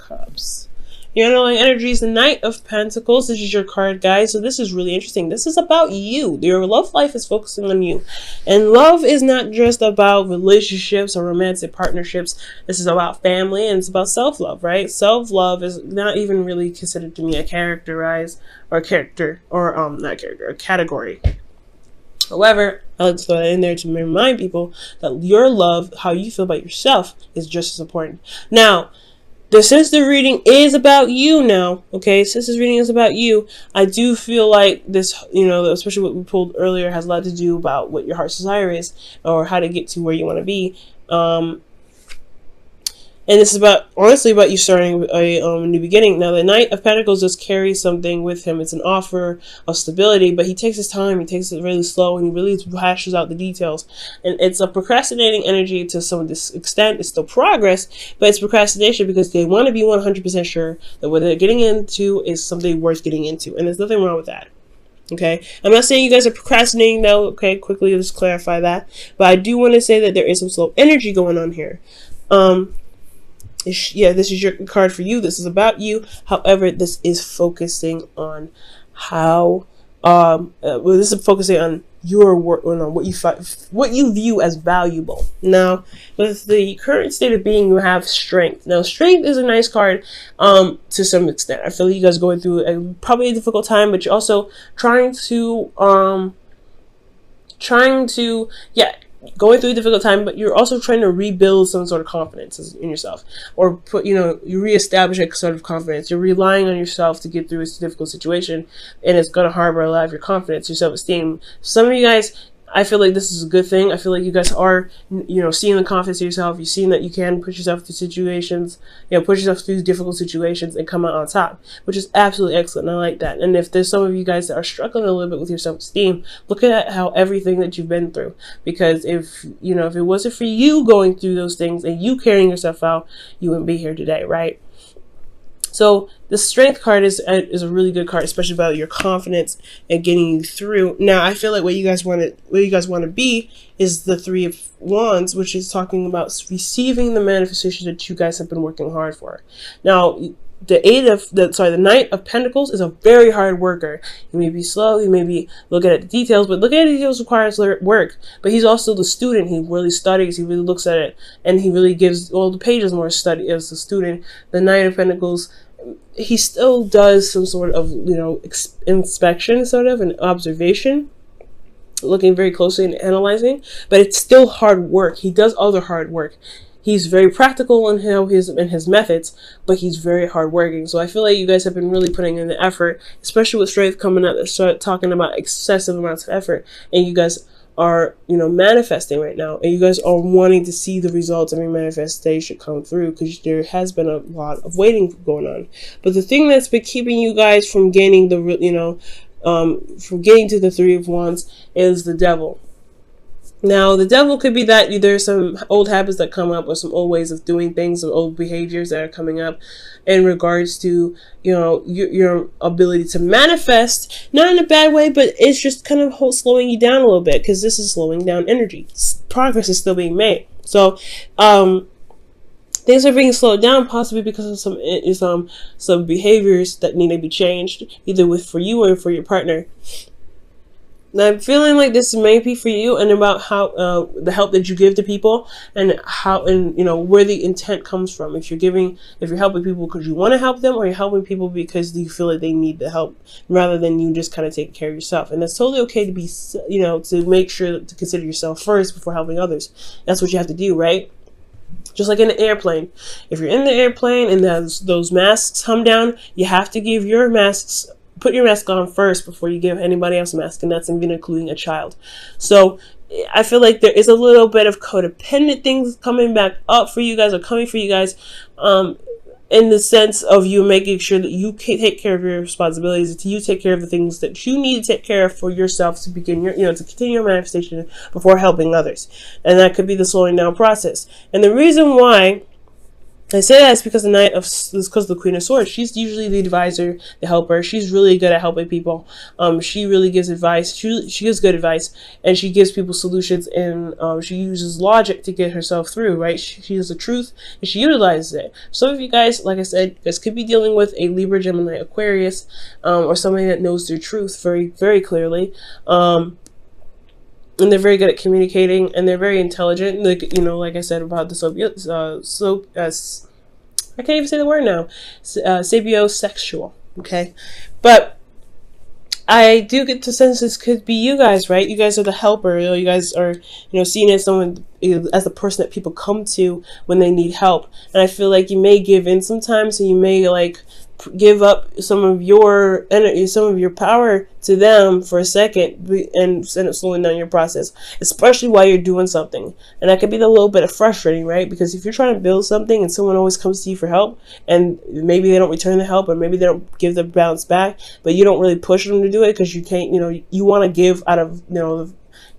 Cups. Your underlying energy is the Knight of Pentacles. This is your card, guys. So this is really interesting. This is about you. Your love life is focusing on you. And love is not just about relationships or romantic partnerships. This is about family and it's about self-love, right? Self-love is not even really considered to be a category. However, I like to throw that in there to remind people that your love, how you feel about yourself, is just as important. Now, since the reading is about you now, okay, since this reading is about you, I do feel like this, especially what we pulled earlier, has a lot to do about what your heart's desire is or how to get to where you want to be. And this is honestly about you starting a new beginning. Now, the Knight of Pentacles does carry something with him. It's an offer of stability, but he takes his time. He takes it really slow, and he really hashes out the details. And it's a procrastinating energy to some extent. It's still progress, but it's procrastination because they want to be 100% sure that what they're getting into is something worth getting into. And there's nothing wrong with that. Okay, I'm not saying you guys are procrastinating though. Okay, quickly, let's clarify that. But I do want to say that there is some slow energy going on here. Yeah, this is your card for you. This is about you. However, this is focusing on how this is focusing on your work, on what you view as valuable. Now, with the current state of being, you have strength. Now, strength is a nice card to some extent. I feel like you guys are going through probably a difficult time, but you're also trying to going through a difficult time, but you're also trying to rebuild some sort of confidence in yourself, or you reestablish a sort of confidence. You're relying on yourself to get through this difficult situation, and it's going to harbor a lot of your confidence, your self-esteem. Some of you guys, I feel like this is a good thing. I feel like you guys are, seeing the confidence in yourself. You're seeing that you can push yourself through situations, push yourself through difficult situations and come out on top, which is absolutely excellent. And I like that. And if there's some of you guys that are struggling a little bit with your self-esteem, look at how everything that you've been through. Because if it wasn't for you going through those things and you carrying yourself out, you wouldn't be here today, right? So the strength card is a really good card, especially about your confidence and getting you through. Now, I feel like what you guys want to be is the Three of Wands, which is talking about receiving the manifestation that you guys have been working hard for. Now, the Knight of Pentacles is a very hard worker. He may be slow, he may be looking at the details, but looking at the details requires work. But he's also the student. He really studies, he really looks at it, and he really gives all the pages more study as a student. The Knight of Pentacles, he still does some sort of, inspection, sort of, an observation, looking very closely and analyzing, but it's still hard work. He does other hard work. He's very practical in his methods, but he's very hardworking. So I feel like you guys have been really putting in the effort, especially with strength coming up. Start talking about excessive amounts of effort, and you guys are manifesting right now, and you guys are wanting to see the results of your manifestation come through, because there has been a lot of waiting going on. But the thing that's been keeping you guys from gaining from getting to the Three of Wands is the Devil. Now, the Devil could be that there's some old habits that come up, or some old ways of doing things, or old behaviors that are coming up in regards to, your ability to manifest, not in a bad way, but it's just kind of slowing you down a little bit, because this is slowing down energy. Progress is still being made. So, things are being slowed down, possibly because of some behaviors that need to be changed, either for you or for your partner. Now, I'm feeling like this may be for you, and about how the help that you give to people, and where the intent comes from. If you're helping people because you want to help them, or you're helping people because you feel like they need the help, rather than you just kind of taking care of yourself. And that's totally okay to be, to make sure to consider yourself first before helping others. That's what you have to do, right? Just like in an airplane. If you're in the airplane and those masks come down, you have to give put your mask on first before you give anybody else a mask, and that's even including a child. So I feel like there is a little bit of codependent things coming back up for you guys, or coming for you guys, in the sense of you making sure that you take care of your responsibilities, that you take care of the things that you need to take care of for yourself to begin to continue your manifestation before helping others. And that could be the slowing down process. And the reason why I say that it's because because the Queen of Swords. She's usually the advisor, the helper. She's really good at helping people. She really gives advice. She gives good advice, and she gives people solutions. And she uses logic to get herself through. Right? She has the truth, and she utilizes it. Some of you guys, like I said, you guys could be dealing with a Libra, Gemini, Aquarius, or somebody that knows their truth very, very clearly. And they're very good at communicating, and they're very intelligent. Like, like I said about the I can't even say the word now. Sapiosexual. Okay, but I do get the sense this could be you guys, right? You guys are the helper. You guys are, seen as someone, as the person that people come to when they need help. And I feel like you may give in sometimes, and you may like give up some of your energy, some of your power to them for a second, and end up slowing down your process, especially while you're doing something. And that could be a little bit of frustrating, right? Because if you're trying to build something and someone always comes to you for help, and maybe they don't return the help, or maybe they don't give the bounce back, but you don't really push them to do it because you can't, you want to give out of,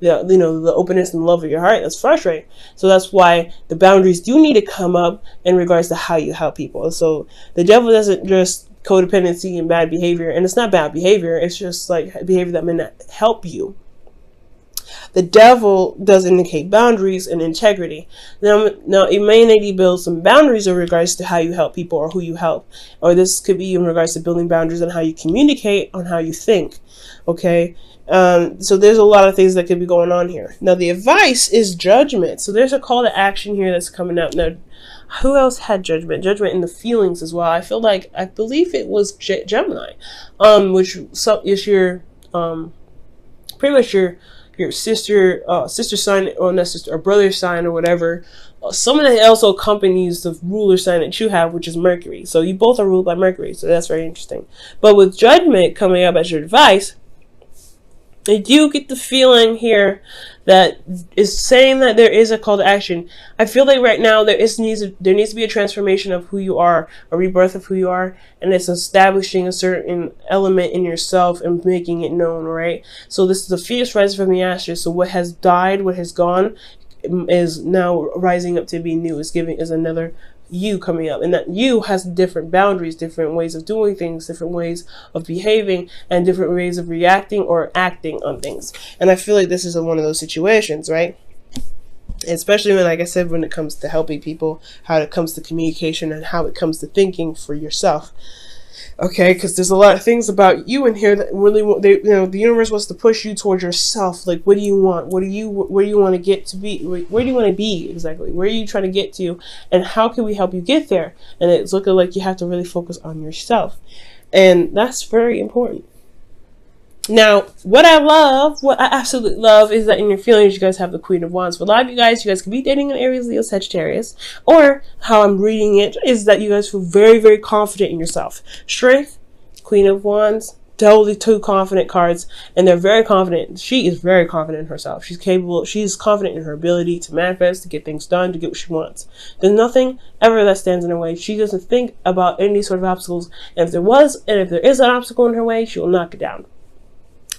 the openness and love of your heart. That's frustrating. So that's why the boundaries do need to come up in regards to how you help people. So the devil doesn't just codependency and bad behavior, and it's not bad behavior, it's just like behavior that may not help you. The devil does indicate boundaries and integrity. Now it may need to build some boundaries in regards to how you help people or who you help. Or this could be in regards to building boundaries on how you communicate, on how you think. Okay? So there's a lot of things that could be going on here. Now the advice is judgment. So there's a call to action here that's coming out. Now, who else had judgment? Judgment in the feelings as well. I believe it was Gemini, which is your, pretty much your sister sign, or not sister, or brother sign, or whatever. Someone that also accompanies the ruler sign that you have, which is Mercury. So you both are ruled by Mercury. So that's very interesting. But with judgment coming up as your advice, I do get the feeling here that is saying that there is a call to action. I feel like right now there needs to be a transformation of who you are, a rebirth of who you are, and it's establishing a certain element in yourself and making it known, right? So this is a Phoenix rising from the ashes. So what has died, what has gone, is now rising up to be new. Is another you coming up, and that you has different boundaries, different ways of doing things, different ways of behaving, and different ways of reacting or acting on things. And I feel like this is one of those situations, right? Especially when, like I said, when it comes to helping people, how it comes to communication, and how it comes to thinking for yourself. Okay, because there's a lot of things about you in here that really, the universe wants to push you towards yourself. Like, what do you want? Where do you want to get to be? Where do you want to be exactly? Where are you trying to get to? And how can we help you get there? And it's looking like you have to really focus on yourself, and that's very important. Now, what I absolutely love is that in your feelings, you guys have the Queen of Wands. For a lot of you guys could be dating an Aries, Leo, Sagittarius, or how I'm reading it is that you guys feel very, very confident in yourself. Strength, Queen of Wands, totally two confident cards, and they're very confident. She is very confident in herself. She's capable. She's confident in her ability to manifest, to get things done, to get what she wants. There's nothing ever that stands in her way. She doesn't think about any sort of obstacles. And if there is an obstacle in her way, she will knock it down.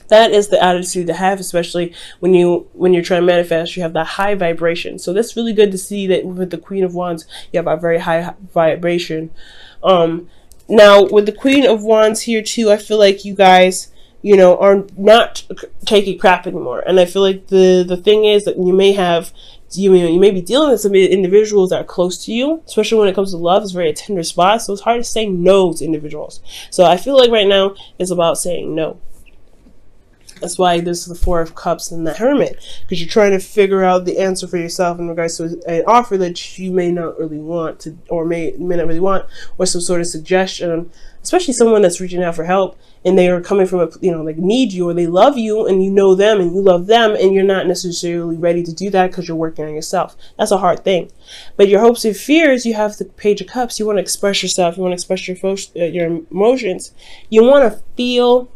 That is the attitude to have, especially when you're trying to manifest. You have that high vibration. So that's really good to see that with the Queen of Wands, you have a very high vibration. Now with the Queen of Wands here too, I feel like you guys, are not taking crap anymore. And I feel like the thing is that you may be dealing with some individuals that are close to you, especially when it comes to love. It's very a tender spot, so it's hard to say no to individuals. So I feel like right now it's about saying no. That's why there's the Four of Cups and the Hermit, because you're trying to figure out the answer for yourself in regards to an offer that you may not really want to, or may not really want, or some sort of suggestion, especially someone that's reaching out for help and they are coming from need you, or they love you and you know them and you love them, and you're not necessarily ready to do that because you're working on yourself. That's a hard thing. But your hopes and fears, you have the Page of Cups. You want to express yourself. You want to express your emotions. You want to feel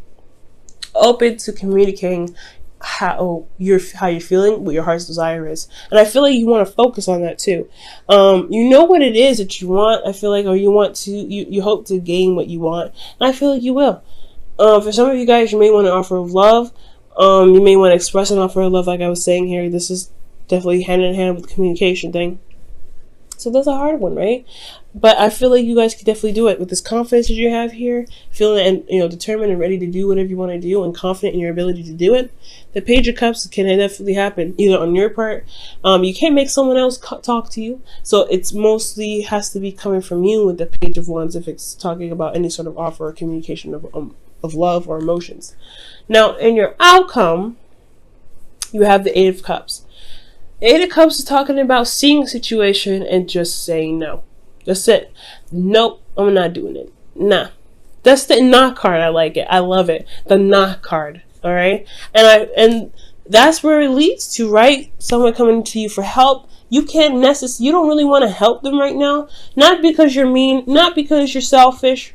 open to communicating how you're feeling, what your heart's desire is. And I feel like you want to focus on that too. You know what it is that you want, I feel like, or you hope to gain what you want, and I feel like you will. For some of you guys, you may want to offer love. You may want to express an offer of love, like I was saying here. This is definitely hand in hand with the communication thing. So that's a hard one, right? But I feel like you guys could definitely do it with this confidence that you have here, feeling and determined and ready to do whatever you want to do, and confident in your ability to do it. The Page of Cups can definitely happen either on your part. You can't make someone else talk to you, so it's mostly has to be coming from you with the Page of Wands if it's talking about any sort of offer or communication of love or emotions. Now, in your outcome, you have the Eight of Cups. The Eight of Cups is talking about seeing a situation and just saying no. That's it. Nope, I'm not doing it. Nah. That's the not card. I like it. I love it. The not card. All right. And that's where it leads to, right? Someone coming to you for help. You don't really want to help them right now. Not because you're mean, not because you're selfish.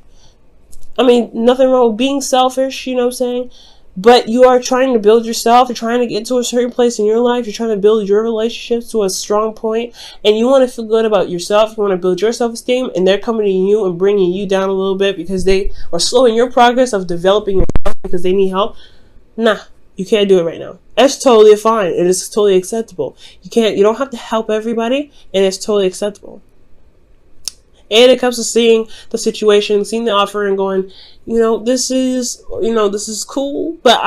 I mean, nothing wrong with being selfish, you know what I'm saying? But you are trying to build yourself. You're trying to get to a certain place in your life. You're trying to build your relationships to a strong point. And you want to feel good about yourself. You want to build your self-esteem. And they're coming to you and bringing you down a little bit because they are slowing your progress of developing yourself because they need help. Nah, you can't do it right now. That's totally fine. It is totally acceptable. You don't have to help everybody. And it's totally acceptable. And it comes to seeing the situation, seeing the offer, and going, this is cool, but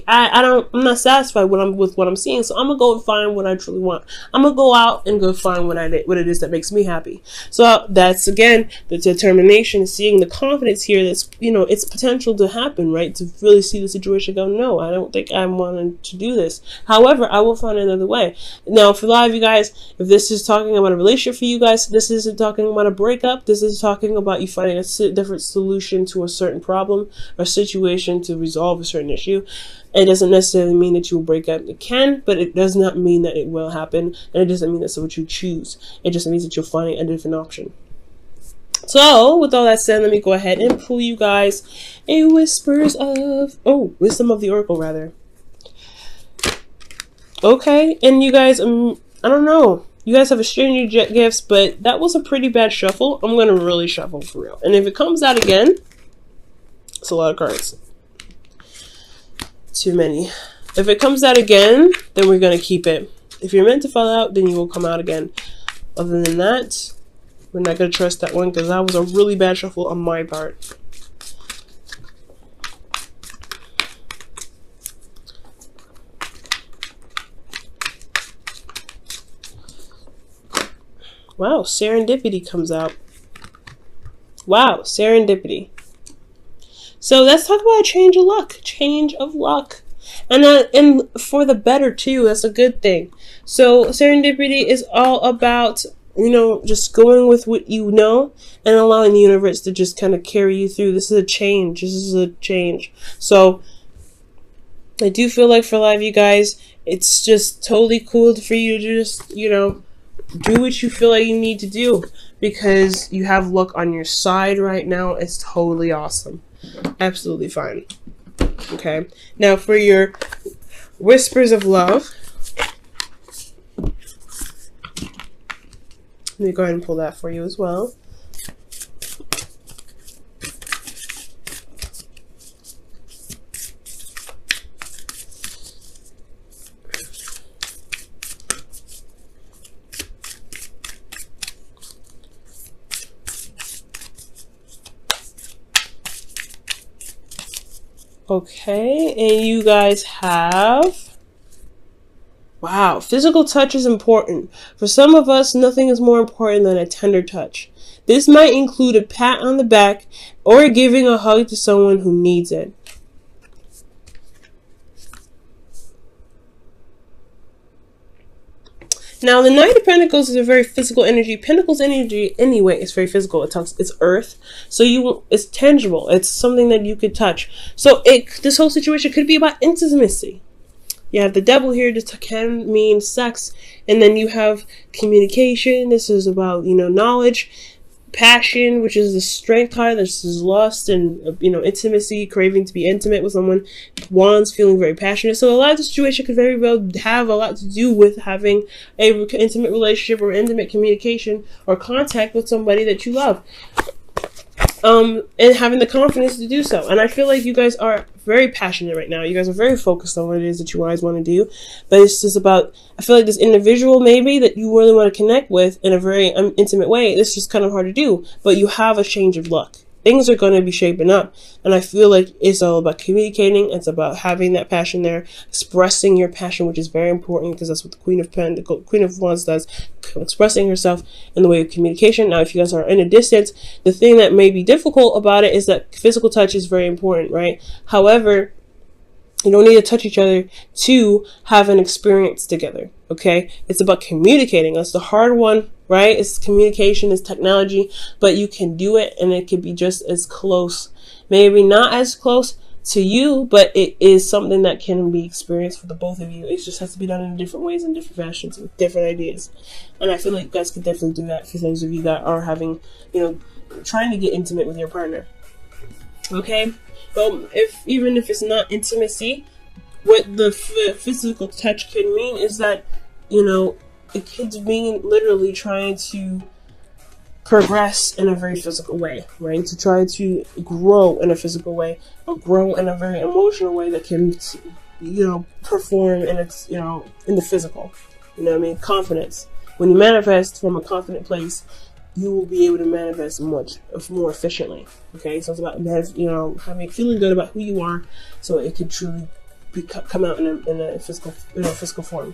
I'm not satisfied with what I'm seeing. So I'm gonna go and find what I truly want. I'm gonna go out and go find what it is that makes me happy. So that's again the determination, seeing the confidence here. That's it's potential to happen, right? To really see the situation, go, no, I don't think I'm wanting to do this. However, I will find another way. Now, for a lot of you guys, if this is talking about a relationship for you guys, this isn't talking about a breakup. This is talking about you finding a different solution to a certain problem or situation to resolve a certain issue. It doesn't necessarily mean that you will break up. It can, but it does not mean that it will happen. And it doesn't mean that's what you choose. It just means that you're finding a different option. So, with all that said, let me go ahead and pull you guys a wisdom of the Oracle, rather. Okay, and you guys, I don't know. You guys have exchanged your gifts, but that was a pretty bad shuffle. I'm going to really shuffle for real. And if it comes out again, it's a lot of cards. Too many. If it comes out again, then we're going to keep it. If you're meant to fall out, then you will come out again. Other than that, we're not going to trust that one because that was a really bad shuffle on my part. Wow, serendipity comes out. Wow, serendipity. So let's talk about a change of luck. Change of luck. And for the better too, that's a good thing. So serendipity is all about, just going with what you know and allowing the universe to just kind of carry you through. This is a change. This is a change. So I do feel like for a lot of you guys, it's just totally cool for you to just, do what you feel like you need to do because you have luck on your side right now. It's totally awesome. Absolutely fine. Okay. Now for your whispers of love. Let me go ahead and pull that for you as well. Okay, and you guys have, wow, physical touch is important. For some of us, nothing is more important than a tender touch. This might include a pat on the back or giving a hug to someone who needs it. Now, the Knight of Pentacles is a very physical energy. Pentacles energy, anyway, is very physical. It's earth, so it's tangible. It's something that you could touch. So this whole situation could be about intimacy. You have the Devil here. This can mean sex, and then you have communication. This is about knowledge, passion, which is the Strength card. This is lust and intimacy, craving to be intimate with someone. Wands, feeling very passionate. So a lot of the situation could very well have a lot to do with having a intimate relationship or intimate communication or contact with somebody that you love. and having the confidence to do so. And I feel like you guys are very passionate right now. You guys are very focused on what it is that you guys want to do. But it's just about, I feel like this individual maybe that you really want to connect with in a very intimate way, it's just kind of hard to do. But you have a change of luck. Things are going to be shaping up. And I feel like it's all about communicating. It's about having that passion there, expressing your passion, which is very important because that's what the Queen of Wands does, expressing herself in the way of communication. Now, if you guys are in a distance, the thing that may be difficult about it is that physical touch is very important, right? However, you don't need to touch each other to have an experience together, okay? It's about communicating. That's the hard one, right? It's communication, it's technology, but you can do it, and it can be just as close. Maybe not as close to you, but it is something that can be experienced for the both of you. It just has to be done in different ways and different fashions with different ideas. And I feel like you guys could definitely do that for those of you that are having, trying to get intimate with your partner. Okay? Well, even if it's not intimacy, what the physical touch could mean is that, it could mean literally trying to progress in a very physical way, right? To try to grow in a physical way, or grow in a very emotional way that can, perform in its, in the physical. Confidence. When you manifest from a confident place, you will be able to manifest much more efficiently. Okay, so it's about feeling good about who you are, so it can truly come out in a physical form.